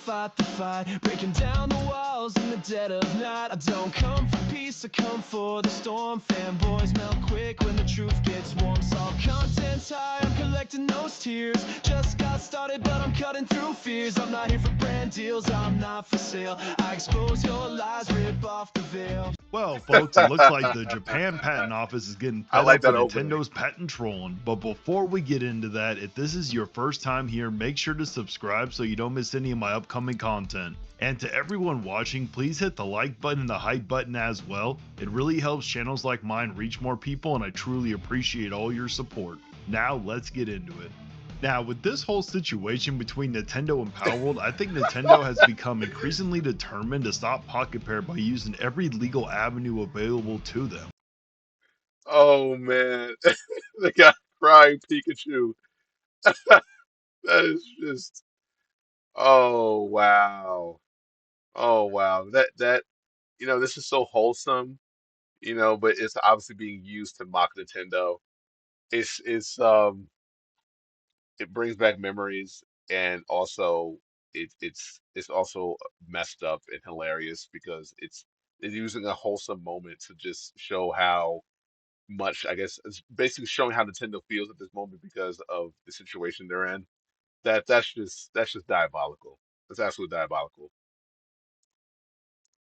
fight the fight, breaking down the walls in the dead of night. I don't come for peace, I come for the storm. Fanboys melt quick when the truth gets warm. Saw content's high, I'm collecting those tears. Just got started, but I'm cutting through fears. I'm not here for brand deals, I'm not for sale. I expose your lies, rip off the veil. Well, folks, it looks like the Japan Patent Office is getting I fed like up with that opening. Nintendo's patent trolling. But before we get into that, if this is your first time here, make sure to subscribe so you don't miss any of my upcoming content. And to everyone watching, please hit the like button and the hype button as well. It really helps channels like mine reach more people, and I truly appreciate all your support. Now let's get into it. Now, with this whole situation between Nintendo and Palworld, I think Nintendo has become increasingly determined to stop Pocket Pair by using every legal avenue available to them. Oh man, they got crying Pikachu. That is just, oh wow, oh wow. That this is so wholesome, but it's obviously being used to mock Nintendo. It's it brings back memories, and also it's also messed up and hilarious because it's using a wholesome moment to just show how much, I guess, it's basically showing how Nintendo feels at this moment because of the situation they're in. That's just diabolical. That's absolutely diabolical.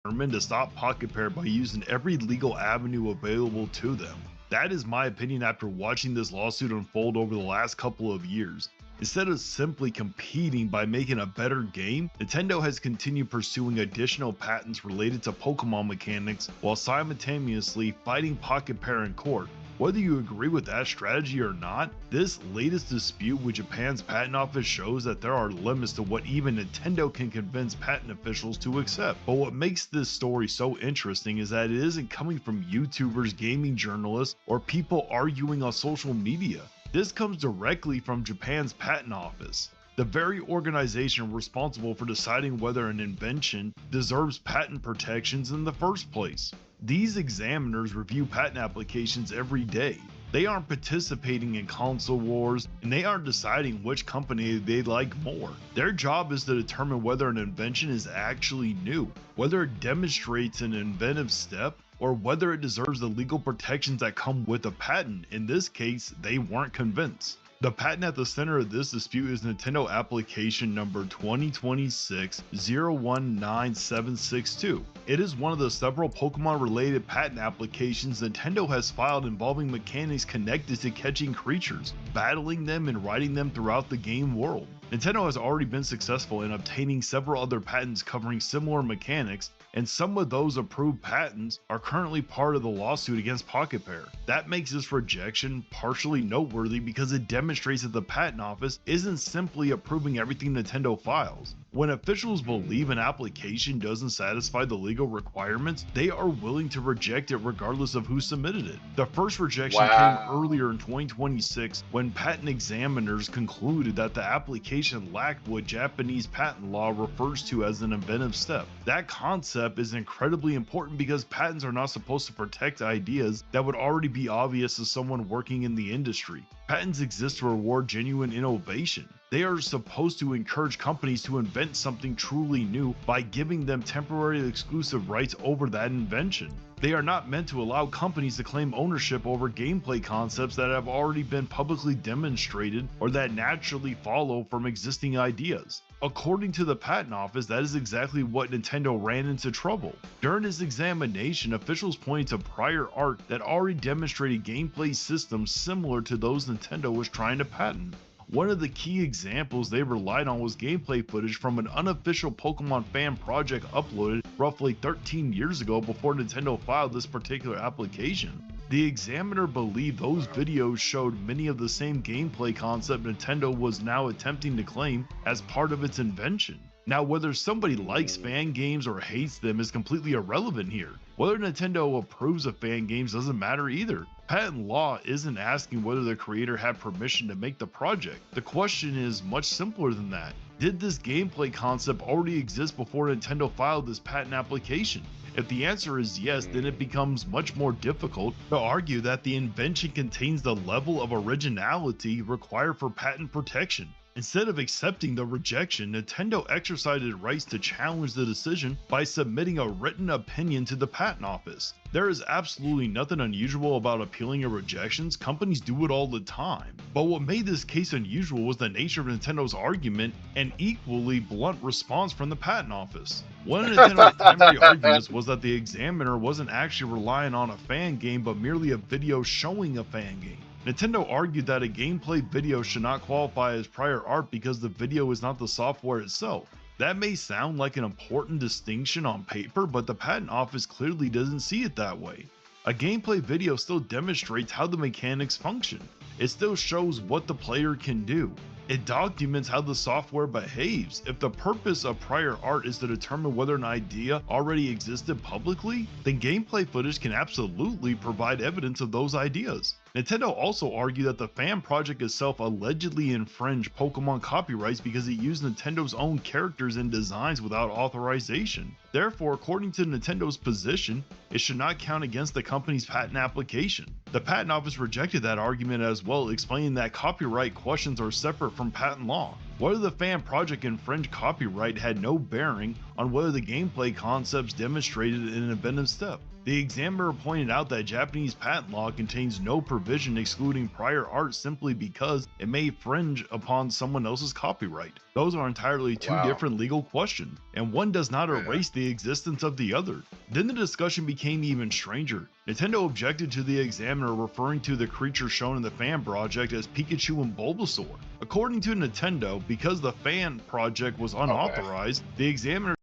Determined to stop Pocket Pair by using every legal avenue available to them. That is my opinion after watching this lawsuit unfold over the last couple of years. Instead of simply competing by making a better game, Nintendo has continued pursuing additional patents related to Pokemon mechanics while simultaneously fighting Pocket Pair in court. Whether you agree with that strategy or not, this latest dispute with Japan's patent office shows that there are limits to what even Nintendo can convince patent officials to accept. But what makes this story so interesting is that it isn't coming from YouTubers, gaming journalists, or people arguing on social media. This comes directly from Japan's patent office, the very organization responsible for deciding whether an invention deserves patent protections in the first place. These examiners review patent applications every day. They aren't participating in console wars, and they aren't deciding which company they like more. Their job is to determine whether an invention is actually new, whether it demonstrates an inventive step, or whether it deserves the legal protections that come with a patent. In this case, they weren't convinced. The patent at the center of this dispute is Nintendo application number 2026-019762. It is one of the several Pokemon related patent applications Nintendo has filed involving mechanics connected to catching creatures, battling them, and riding them throughout the game world. Nintendo has already been successful in obtaining several other patents covering similar mechanics, and some of those approved patents are currently part of the lawsuit against Pocket Pair. That makes this rejection partially noteworthy because it demonstrates that the patent office isn't simply approving everything Nintendo files. When officials believe an application doesn't satisfy the legal requirements, they are willing to reject it regardless of who submitted it. The first rejection came Wow. earlier in 2026 when patent examiners concluded that the application lacked what Japanese patent law refers to as an inventive step. That concept is incredibly important because patents are not supposed to protect ideas that would already be obvious to someone working in the industry. Patents exist to reward genuine innovation. They are supposed to encourage companies to invent something truly new by giving them temporary exclusive rights over that invention. They are not meant to allow companies to claim ownership over gameplay concepts that have already been publicly demonstrated or that naturally follow from existing ideas. According to the patent office, that is exactly what Nintendo ran into trouble. During this examination, officials pointed to prior art that already demonstrated gameplay systems similar to those Nintendo was trying to patent. One of the key examples they relied on was gameplay footage from an unofficial Pokemon fan project uploaded roughly 13 years ago before Nintendo filed this particular application. The examiner believed those videos showed many of the same gameplay concept Nintendo was now attempting to claim as part of its invention. Now, whether somebody likes fan games or hates them is completely irrelevant here. Whether Nintendo approves of fan games doesn't matter either. Patent law isn't asking whether the creator had permission to make the project. The question is much simpler than that. Did this gameplay concept already exist before Nintendo filed this patent application? If the answer is yes, then it becomes much more difficult to argue that the invention contains the level of originality required for patent protection. Instead of accepting the rejection, Nintendo exercised its rights to challenge the decision by submitting a written opinion to the patent office. There is absolutely nothing unusual about appealing to rejections, companies do it all the time. But what made this case unusual was the nature of Nintendo's argument and equally blunt response from the patent office. One of Nintendo's primary arguments was that the examiner wasn't actually relying on a fan game but merely a video showing a fan game. Nintendo argued that a gameplay video should not qualify as prior art because the video is not the software itself. That may sound like an important distinction on paper, but the patent office clearly doesn't see it that way. A gameplay video still demonstrates how the mechanics function. It still shows what the player can do. It documents how the software behaves. If the purpose of prior art is to determine whether an idea already existed publicly, then gameplay footage can absolutely provide evidence of those ideas. Nintendo also argued that the fan project itself allegedly infringed Pokemon copyrights because it used Nintendo's own characters and designs without authorization. Therefore, according to Nintendo's position, it should not count against the company's patent application. The patent office rejected that argument as well, explaining that copyright questions are separate from patent law. Whether the fan project infringed copyright had no bearing on whether the gameplay concepts demonstrated an inventive step. The examiner pointed out that Japanese patent law contains no provision excluding prior art simply because it may infringe upon someone else's copyright. Those are entirely two different legal questions, and one does not erase the existence of the other. Then the discussion became even stranger. Nintendo objected to the examiner referring to the creatures shown in the fan project as Pikachu and Bulbasaur. According to Nintendo, because the fan project was unauthorized, the examiner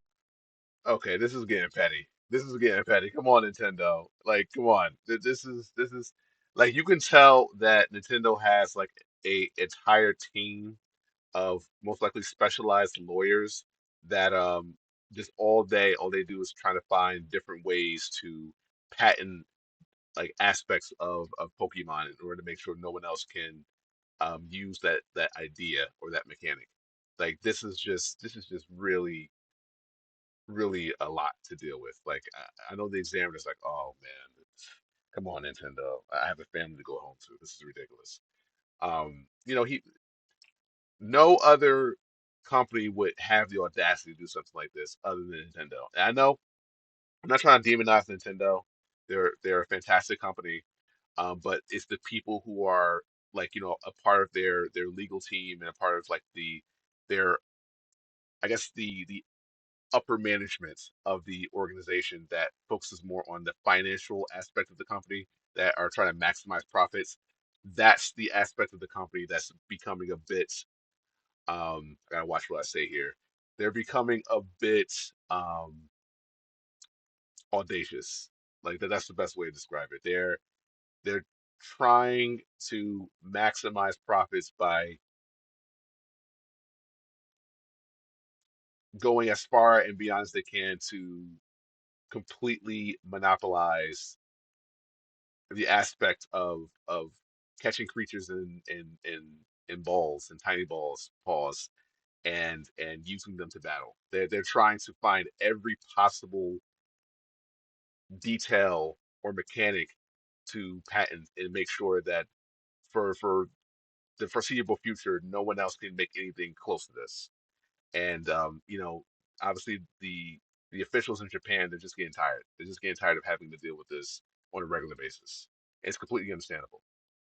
Okay, this is getting petty. This is getting petty. Come on, Nintendo. Like, come on. This is like you can tell that Nintendo has like a entire team of most likely specialized lawyers that just all they do is try to find different ways to patent like aspects of Pokemon in order to make sure no one else can use that idea or that mechanic. Like this is just really a lot to deal with. Like I know the examiner's like, oh man, come on, Nintendo. I have a family to go home to. This is ridiculous. He no other company would have the audacity to do something like this other than Nintendo. And I know I'm not trying to demonize Nintendo. They're a fantastic company. But it's the people who are like, a part of their legal team and a part of like their I guess the upper management of the organization that focuses more on the financial aspect of the company that are trying to maximize profits. That's the aspect of the company that's becoming a bit I gotta watch what I say here. They're becoming a bit audacious. Like that's the best way to describe it. They're trying to maximize profits by going as far and beyond as they can to completely monopolize the aspect of catching creatures in balls and tiny balls paws and using them to battle. They're trying to find every possible detail or mechanic to patent and make sure that for the foreseeable future, no one else can make anything close to this. And obviously the officials in Japan, they're just getting tired. They're just getting tired of having to deal with this on a regular basis. It's completely understandable.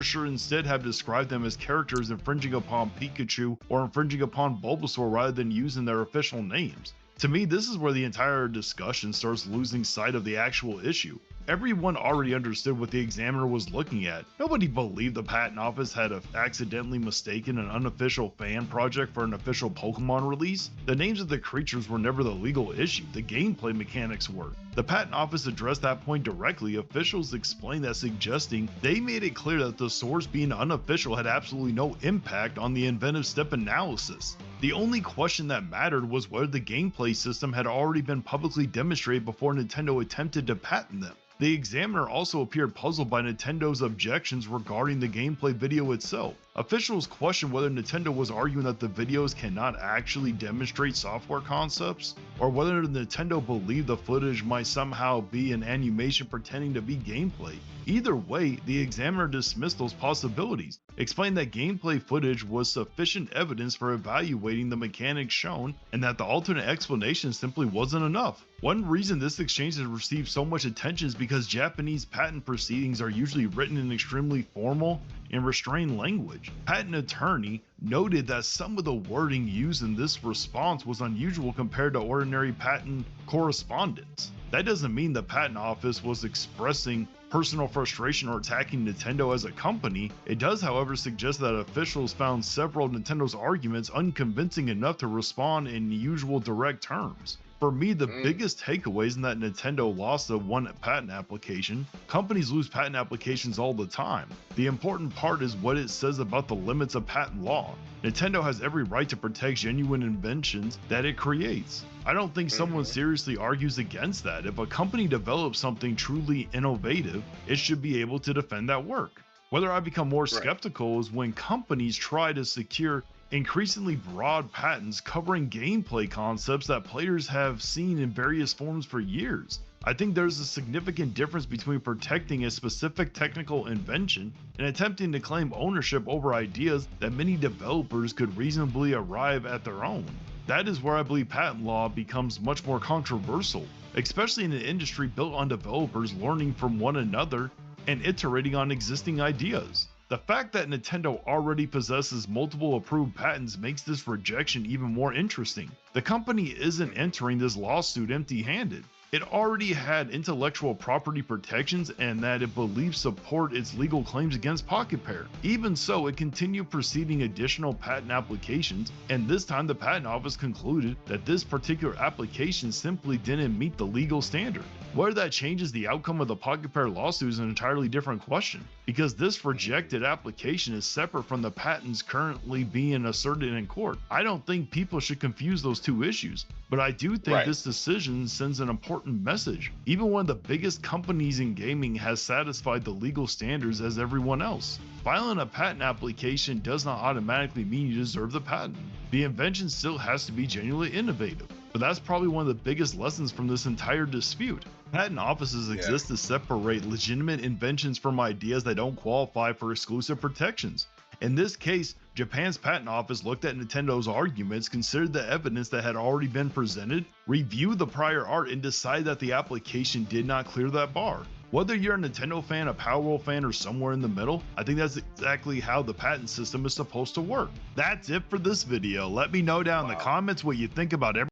should instead have described them as characters infringing upon Pikachu or infringing upon Bulbasaur rather than using their official names. To me, this is where the entire discussion starts losing sight of the actual issue. Everyone already understood what the examiner was looking at. Nobody believed the patent office had accidentally mistaken an unofficial fan project for an official Pokemon release. The names of the creatures were never the legal issue, the gameplay mechanics were. The patent office addressed that point directly. Officials explained that, suggesting they made it clear that the source being unofficial had absolutely no impact on the inventive step analysis. The only question that mattered was whether the gameplay system had already been publicly demonstrated before Nintendo attempted to patent them. The Examiner also appeared puzzled by Nintendo's objections regarding the gameplay video itself. Officials questioned whether Nintendo was arguing that the videos cannot actually demonstrate software concepts, or whether Nintendo believed the footage might somehow be an animation pretending to be gameplay. Either way, the Examiner dismissed those possibilities, explaining that gameplay footage was sufficient evidence for evaluating the mechanics shown, and that the alternate explanation simply wasn't enough. One reason this exchange has received so much attention is because Japanese patent proceedings are usually written in extremely formal and restrained language. Patent attorney noted that some of the wording used in this response was unusual compared to ordinary patent correspondence. That doesn't mean the patent office was expressing personal frustration or attacking Nintendo as a company. It does, however, suggest that officials found several of Nintendo's arguments unconvincing enough to respond in usual direct terms. For me, the Mm, biggest takeaway isn't that Nintendo lost the one patent application. Companies lose patent applications all the time. The important part is what it says about the limits of patent law. Nintendo has every right to protect genuine inventions that it creates. I don't think someone hmm seriously argues against that. If a company develops something truly innovative, it should be able to defend that work. Whether I become more right. skeptical is when companies try to secure increasingly broad patents covering gameplay concepts that players have seen in various forms for years. I think there's a significant difference between protecting a specific technical invention and attempting to claim ownership over ideas that many developers could reasonably arrive at their own. That is where I believe patent law becomes much more controversial, especially in an industry built on developers learning from one another and iterating on existing ideas. The fact that Nintendo already possesses multiple approved patents makes this rejection even more interesting. The company isn't hmm entering this lawsuit empty handed. It already had intellectual property protections and that it believes support its legal claims against Pocket Pair. Even so, it continued proceeding additional patent applications, and this time the patent office concluded that this particular application simply didn't meet the legal standard. Whether that changes the outcome of the Pocket Pair lawsuit is an entirely different question, because this hmm rejected application is separate from the patents currently being asserted in court. I don't think people should confuse those two issues, but I do think Right. this decision sends an important message. Even one of the biggest companies in gaming has satisfied the legal standards as everyone else. Filing a patent application does not automatically mean you deserve the patent. The invention still has to be genuinely innovative. But that's probably one of the biggest lessons from this entire dispute. Patent offices Yeah. exist to separate legitimate inventions from ideas that don't qualify for exclusive protections. In this case, Japan's patent office looked at Nintendo's arguments, considered the evidence that had already been presented, reviewed the prior art, and decided that the application did not clear that bar. Whether you're a Nintendo fan, a Power World fan, or somewhere in the middle, I think that's exactly how the patent system is supposed to work. That's it for this video. Let me know down in the Wow. comments what you think about everything.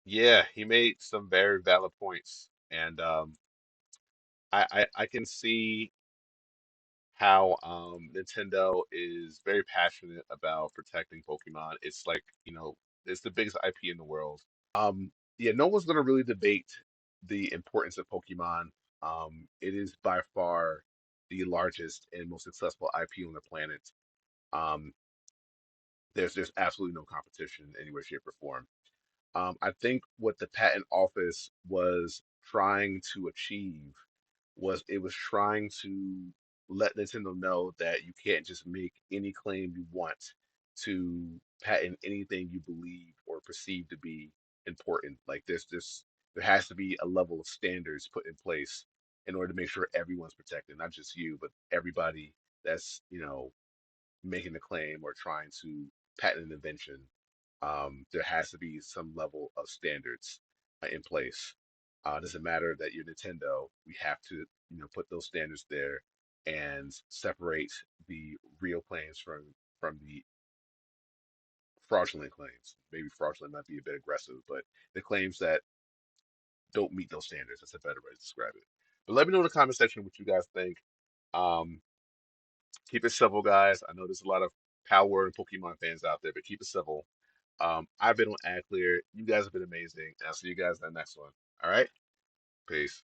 Yeah, he made some very valid points, and I can see how Nintendo is very passionate about protecting Pokemon. It's like, it's the biggest IP in the world. Yeah, no one's gonna really debate the importance of Pokemon. It is by far the largest and most successful IP on the planet. Um, there's absolutely no competition in any way, shape, or form. I think what the patent office was trying to achieve was it was trying to let Nintendo know that you can't just make any claim you want to patent anything you believe or perceive to be important. Like there has to be a level of standards put in place in order to make sure everyone's protected, not just you, but everybody that's, making a claim or trying to patent an invention. There has to be some level of standards in place. Doesn't matter that you're Nintendo. We have to, put those standards there and separate the real claims from the fraudulent claims. Maybe fraudulent might be a bit aggressive, but the claims that don't meet those standards. That's a better way to describe it. But let me know in the comment section what you guys think. Um, Keep it civil, guys. I know there's a lot of Power and Pokemon fans out there, but keep it civil. I've been on Ad Clear. You guys have been amazing. And I'll see you guys in the next one. All right? Peace.